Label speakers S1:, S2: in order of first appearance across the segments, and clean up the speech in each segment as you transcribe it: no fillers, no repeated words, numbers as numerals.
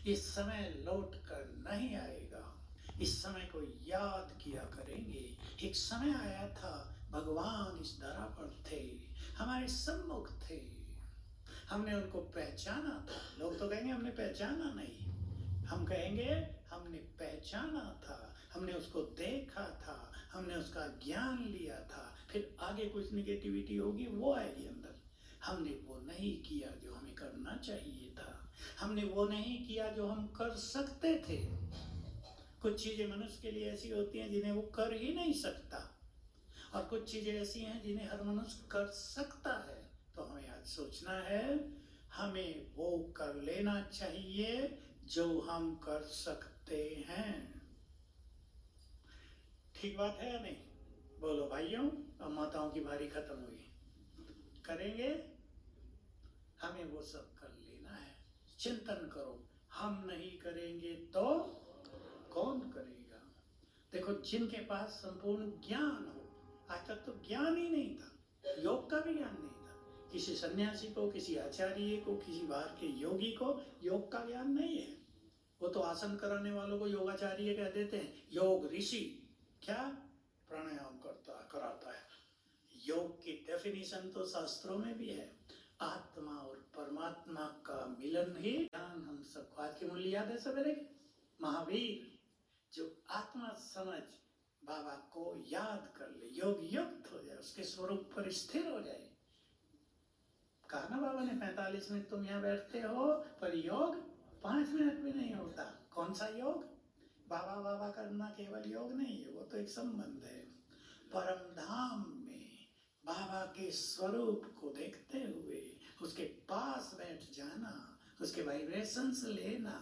S1: ये समय लौट कर नहीं आएगा। इस समय को याद किया करेंगे। एक समय आया था भगवान इस धरा पर थे, हमारे सम्मुख थे, हमने उनको पहचाना था। लोग तो कहेंगे हमने पहचाना नहीं, हम कहेंगे हमने पहचाना था, हमने उसको देखा था, हमने उसका ज्ञान लिया था। फिर आगे कुछ निगेटिविटी होगी वो आएगी अंदर। हमने वो नहीं किया जो हमें करना चाहिए था, हमने वो नहीं किया जो हम कर सकते थे। कुछ चीजें मनुष्य के लिए ऐसी होती हैं जिन्हें वो कर ही नहीं सकता, और कुछ चीजें ऐसी हैं जिन्हें हर मनुष्य कर सकता है। तो हमें आज सोचना है, हमें वो कर लेना चाहिए जो हम कर सकते हैं। ठीक बात है या नहीं? बोलो भाइयों। अब माताओं की बारी खत्म हुई, करेंगे? हमें वो सब कर लेना है। चिंतन करो, हम नहीं करेंगे तो कौन करेगा? देखो, जिनके पास संपूर्ण ज्ञान हो, आज तक तो ज्ञान ही नहीं था, योग का भी ज्ञान नहीं था। किसी सन्यासी को, किसी आचार्य को, किसी बाहर के योगी को योग का ज्ञान नहीं है। वो तो आसन कराने वालों को योगाचार्य कह देते हैं, योग ऋषि। क्या? प्राणायाम कराता है। योग की डेफिनेशन तो शास्त्रों में भी है, आत्मा और परमात्मा का मिलन ही ज्ञान। हम सबको आज की मूल्य याद है सवेरे? महावीर जो आत्मा समझ बाबा को याद कर ले, योग युक्त हो जाए, उसके स्वरूप पर स्थिर हो जाए। कहा ना बाबा ने 45 मिनट तुम यहाँ बैठते हो, पर योग 5 मिनट भी नहीं होता। कौन सा योग? बाबा बाबा करना केवल योग नहीं है, वो तो एक संबंध है। परम धाम में बाबा के स्वरूप को देखते हुए उसके पास बैठ जाना, उसके वाइब्रेशंस लेना,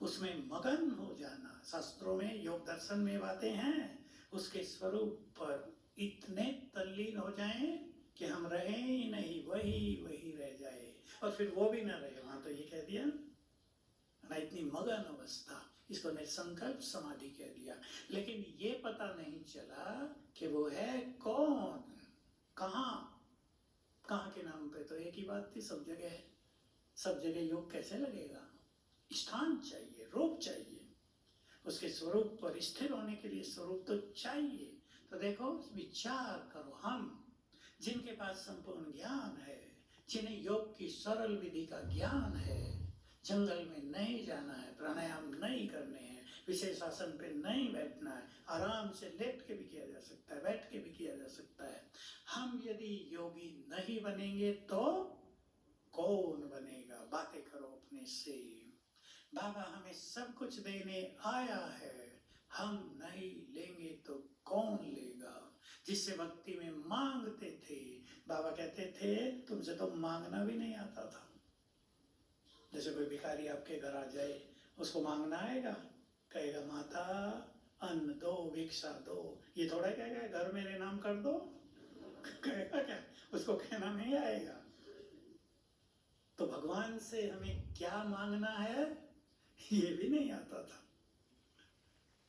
S1: उसमें मगन हो जाना। शास्त्रों में, योग दर्शन में बातें हैं, उसके स्वरूप पर इतने तल्लीन हो जाएं कि हम रहे ही नहीं, वही वही रह जाए। और फिर वो भी ना रहे, वहां तो ये कह दिया ना, इतनी मगन अवस्था, इसको निर्संकल्प समाधि कह दिया। लेकिन ये पता नहीं चला कि वो है कौन, कहाँ के नाम पे तो एक ही बात थी, सब जगह है। सब जगह योग कैसे लगेगा? स्थान चाहिए, रूप चाहिए, उसके स्वरूप पर स्थिर होने के लिए स्वरूप तो चाहिए। तो देखो, विचार करो, हम जिनके पास संपूर्ण ज्ञान है, जिन्हें योग की सरल विधि का ज्ञान है, जंगल में नहीं जाना है, प्राणायाम नहीं करने हैं, विशेष आसन पे नहीं बैठना है, आराम से लेट के भी किया जा सकता है, बैठ के भी किया जा सकता है। हम यदि योगी नहीं बनेंगे तो कौन बनेगा? बातें करो अपने से। बाबा हमें सब कुछ देने आया है, हम नहीं लेंगे तो कौन लेगा? जिससे भक्ति में मांगते थे, बाबा कहते थे तुमसे तो मांगना भी नहीं आता था। जैसे कोई भिखारी आपके घर आ जाए, उसको मांगना आएगा? कहेगा माता अन्न दो, भिक्षा दो। ये थोड़ा कहेगा घर मेरे नाम कर दो, कहेगा क्या? उसको कहना नहीं आएगा। तो भगवान से हमें क्या मांगना है ये भी नहीं आता था।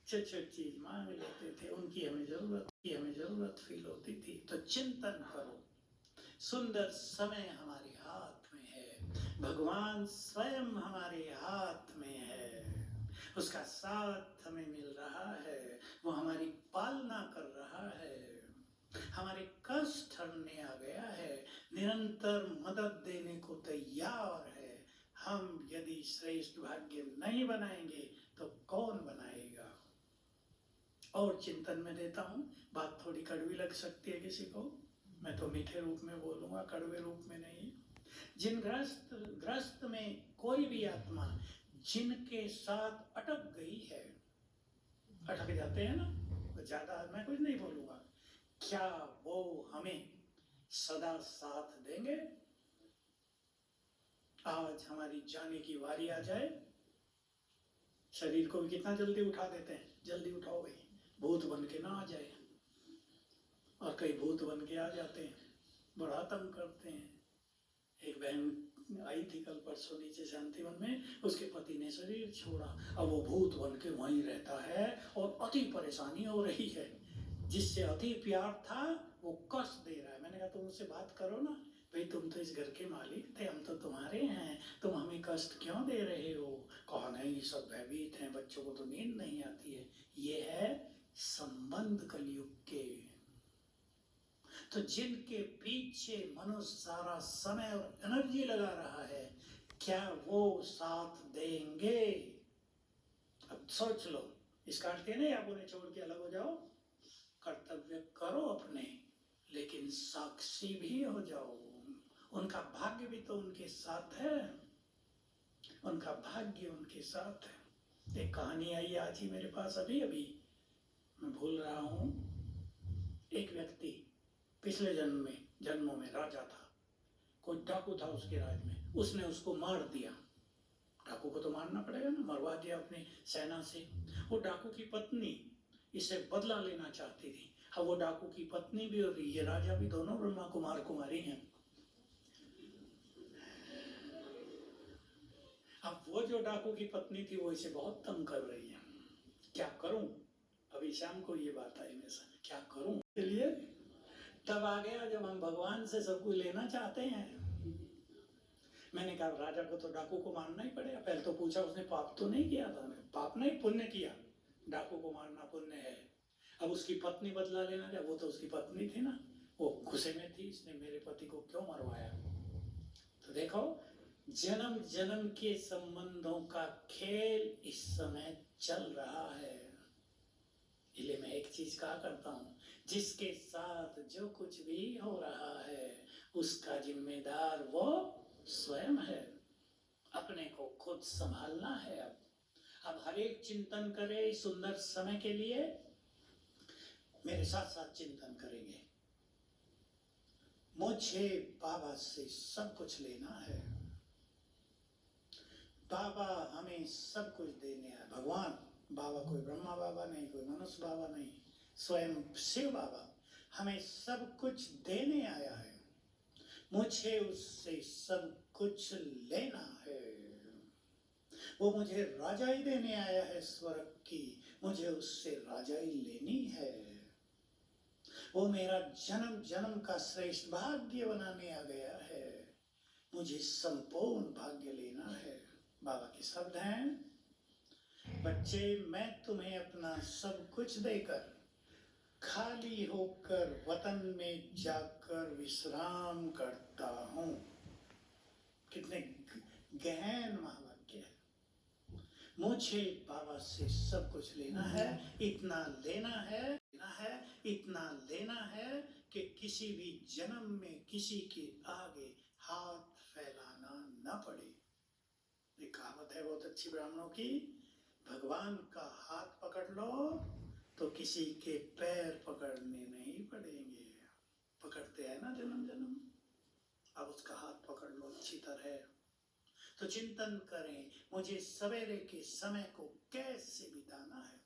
S1: छोटी छोटी चीज मांग लेते थे, उनकी हमें जरूरत फील होती थी। तो चिंतन करो, सुंदर समय हमारे हाथ में है, भगवान स्वयं हमारे हाथ में है, उसका साथ हमें मिल रहा है, वो हमारी पालना कर रहा है, हमारे कष्ट हरने आ गया है, निरंतर मदद देने को तैयार है। हम यदि श्रेष्ठ भाग्य नहीं बनाएंगे तो कौन बनाएगा? और चिंतन में देता हूं, बात थोड़ी कड़वी लग सकती है किसी को, मैं तो मीठे रूप में बोलूंगा, कड़वे रूप में नहीं। जिन ग्रस्त में कोई भी आत्मा जिनके साथ अटक गई है, अटक जाते हैं ना, तो ज्यादा मैं कुछ नहीं बोलूंगा, क्या वो हमें सदा साथ देंगे? आज हमारी जाने की बारी आ जाए, शरीर को भी कितना जल्दी उठा देते हैं, जल्दी उठाओ भाई, भूत बन के ना आ जाए। और कई भूत बन के आ जाते हैं, बड़ा तंग करते हैं। एक बहन आई थी कल परसों नीचे शांतिवन में, उसके पति ने शरीर छोड़ा, अब वो भूत बन के वहीं रहता है और अति परेशानी हो रही है। जिससे अति प्यार था वो कष्ट दे रहा है। मैंने कहा तुम उससे बात करो ना, भाई तुम तो इस घर के मालिक थे, हम तो तुम्हारे हैं, तुम हमें कष्ट क्यों दे रहे हो? कहा नहीं आदमी सब भयभीत हैं, बच्चों को तो नींद नहीं आती है। ये है संबंध कलयुग के। तो जिनके पीछे मनुष्य सारा समय और एनर्जी लगा रहा है, क्या वो साथ देंगे? अब सोच लो, इस काटते नहीं आप उन्हें छोड़ के अलग हो जाओ, कर्तव्य करो अपने, लेकिन साक्षी भी हो जाओ। उनका भाग्य भी तो उनके साथ है, उनका भाग्य उनके साथ है। एक कहानी आई आज ही मेरे पास, अभी अभी मैं भूल रहा हूँ। एक व्यक्ति पिछले जन्मों में राजा था, कोई डाकू था उसके राज में, उसने उसको मार दिया। डाकू को तो मारना पड़ेगा ना, मरवा दिया अपनी सेना से। वो डाकू की पत्नी इसे बदला लेना चाहती थी। अब वो डाकू की पत्नी भी और ये राजा भी दोनों ब्रह्मा कुमार कुमारी हैं। अब वो जो डाकू की पत्नी थी वो इसे बहुत तंग कर रही है। क्या करूं? अभी शाम को ये बात आई मेरे साथ, क्या करूं के लिए। तब आ गया जब हम भगवान से सब कुछ लेना चाहते हैं। मैंने कहा राजा को तो डाकू को मारना ही पड़ेगा। पहले तो पूछा उसने पाप तो नहीं किया था? पाप नहीं, पुण्य किया। डाकू को मारना पुण्य है। अब उसकी पत्नी बदला लेना था, वो तो उसकी पत्नी थी ना, वो गुस्से में थी, इसने मेरे पति को क्यों मरवाया। तो देखो, जन्म जन्म के संबंधों का खेल इस समय चल रहा है। इसलिए मैं एक चीज कहा करता हूं, जिसके साथ जो कुछ भी हो रहा है उसका जिम्मेदार वो स्वयं है। अपने को खुद संभालना है। अब हर एक चिंतन करे इस सुंदर समय के लिए। मेरे साथ साथ चिंतन करेंगे। मुझे बाबा से सब कुछ लेना है। बाबा हमें सब कुछ देने आए। भगवान बाबा, कोई ब्रह्मा बाबा नहीं, कोई मनुष्य बाबा नहीं, स्वयं शिव बाबा हमें सब कुछ देने आया है। मुझे उससे सब कुछ लेना है। वो मुझे राजाई देने आया है स्वर्ग की, मुझे उससे राजाई लेनी है। वो मेरा जन्म जन्म का श्रेष्ठ भाग्य बनाने आ गया है, मुझे संपूर्ण भाग्य लेना है। बाबा के शब्द हैं, बच्चे मैं तुम्हें अपना सब कुछ देकर खाली होकर वतन में जाकर विश्राम करता हूं। कितने गहन महावाक्य है। मुझे बाबा से सब कुछ लेना है, इतना लेना है, इतना लेना है कि किसी भी जन्म में किसी के आगे हाथ फैलाना न पड़े। एक कहावत है बहुत अच्छी ब्राह्मणों की, भगवान का हाथ पकड़ लो तो किसी के पैर पकड़ने नहीं पड़ेंगे। पकड़ते हैं ना जन्म जन्म, अब उसका हाथ पकड़ लो अच्छी तरह। तो चिंतन करें, मुझे सवेरे के समय को कैसे बिताना है।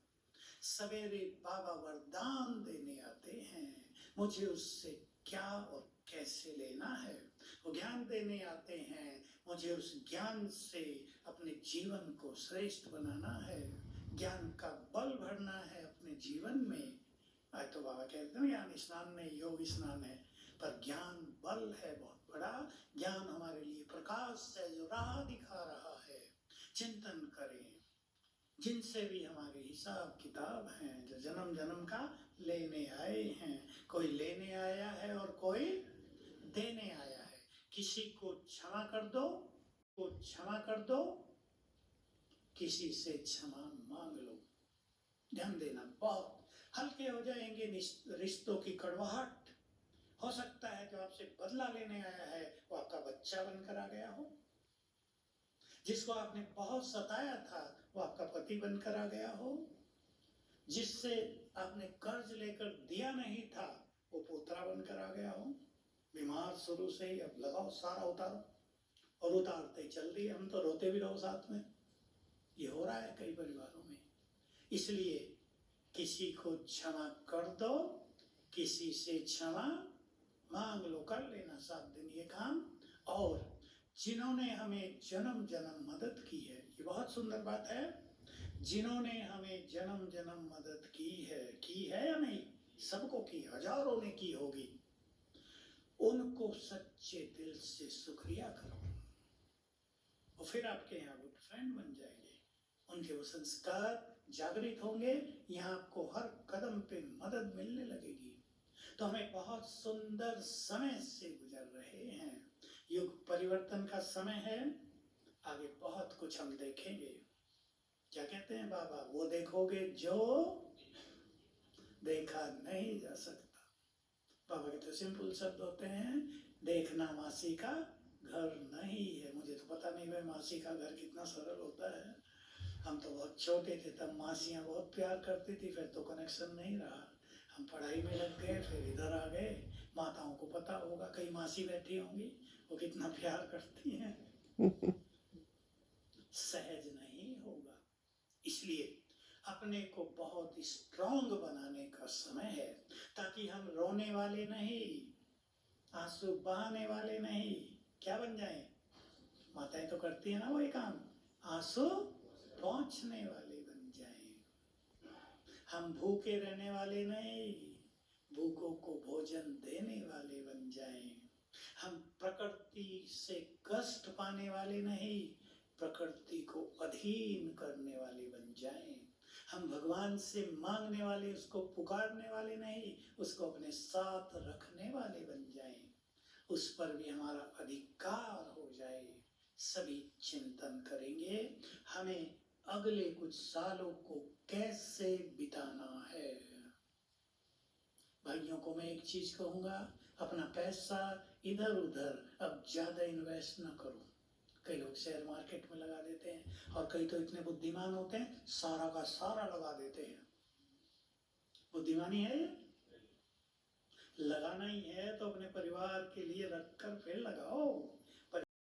S1: सवेरे बाबा वरदान देने आते हैं, मुझे उससे क्या और कैसे लेना है। वो ज्ञान देने आते हैं, मुझे उस ज्ञान से अपने जीवन को श्रेष्ठ बनाना है। ज्ञान का बल भरना है अपने जीवन में। आज तो बाबा कहते हैं ज्ञान स्नान नहीं, योग स्नान है, पर ज्ञान बल है बहुत बड़ा। ज्ञान हमारे लिए प्रकाश है जो राह दिखा रहा है। चिंतन करें, जिनसे भी हमारे हिसाब किताब हैं, जो जन्म जन्म का लेने आए हैं। कोई लेने आया है और कोई देने आया है। किसी को क्षमा कर दो, किसी से क्षमा मांग लो। ध्यान देना, बहुत हल्के हो जाएंगे रिश्तों की कड़वाहट। हो सकता है जो आपसे बदला लेने आया है वो आपका बच्चा बनकर आ गया हो, जिसको आपने बहुत सताया था वो आपका पति बनकर आ गया हो, जिससे आपने कर्ज लेकर दिया नहीं था वो पोतरा बनकर आ गया हो। बीमार शुरू से ही, अब लगाओ सारा उतारो, और उतारते ही चल रही है। हम तो रोते भी रहो साथ में। ये हो रहा है कई परिवारों में। इसलिए किसी को क्षमा कर दो, किसी से क्षमा मांग लो। कर लेना 7 दिन ये काम। और जिन्होंने हमें जन्म जन्म मदद की है, ये बहुत सुंदर बात है, जिन्होंने हमें जन्म जन्म मदद की है या नहीं, सबको की, हजारों ने की होगी, उनको सच्चे दिल से शुक्रिया करो और फिर आपके यहाँ गुड फ्रेंड बन जाएंगे। उनके वो संस्कार जागृत होंगे, यहाँ आपको हर कदम पे मदद मिलने लगेगी। तो हमें बहुत सुंदर समय से गुजर रहे हैं। युग परिवर्तन का समय है, आगे बहुत कुछ हम देखेंगे। क्या कहते हैं बाबा, वो देखोगे जो देखा नहीं जा सकता। बाबा के तो सिंपल शब्द होते हैं, देखना मासी का घर नहीं है। मुझे तो पता नहीं भाई मासी का घर कितना सरल होता है। हम तो बहुत छोटे थे तब मासियाँ बहुत प्यार करती थी, फिर तो कनेक्शन नहीं रहा। हम पढ़ाई में लग गए, फिर इधर आ गए। माताओं को पता होगा, कई मासी बैठी होंगी, वो कितना प्यार करती हैं। सहज नहीं होगा, इसलिए अपने को बहुत स्ट्रांग बनाने का समय है, ताकि हम रोने वाले नहीं, आंसू बहाने वाले नहीं, क्या बन जाएं? माताएं तो करती है ना वो काम, आंसू पहुंचने वाले बन जाएं। हम भूखे रहने वाले नहीं, भूखों को भोजन देने वाले बन जाएं। हम प्रकृति से कष्ट पाने वाले नहीं, प्रकृति को अधीन करने वाले बन जाएं। हम भगवान से मांगने वाले, उसको पुकारने वाले नहीं, उसको अपने साथ रखने वाले बन जाएं। उस पर भी हमारा अधिकार हो जाए। सभी चिंतन करेंगे हमें अगले कुछ सालों को कैसे बिताना है। भाइयों को मैं एक चीज कहूंगा, अपना पैसा इधर उधर अब ज्यादा इन्वेस्ट ना करो। कई लोग शेयर मार्केट में लगा देते हैं, और कई तो इतने बुद्धिमान होते हैं सारा का सारा लगा देते हैं। बुद्धिमानी है ये? लगाना ही है तो अपने परिवार के लिए रखकर फिर लगाओ।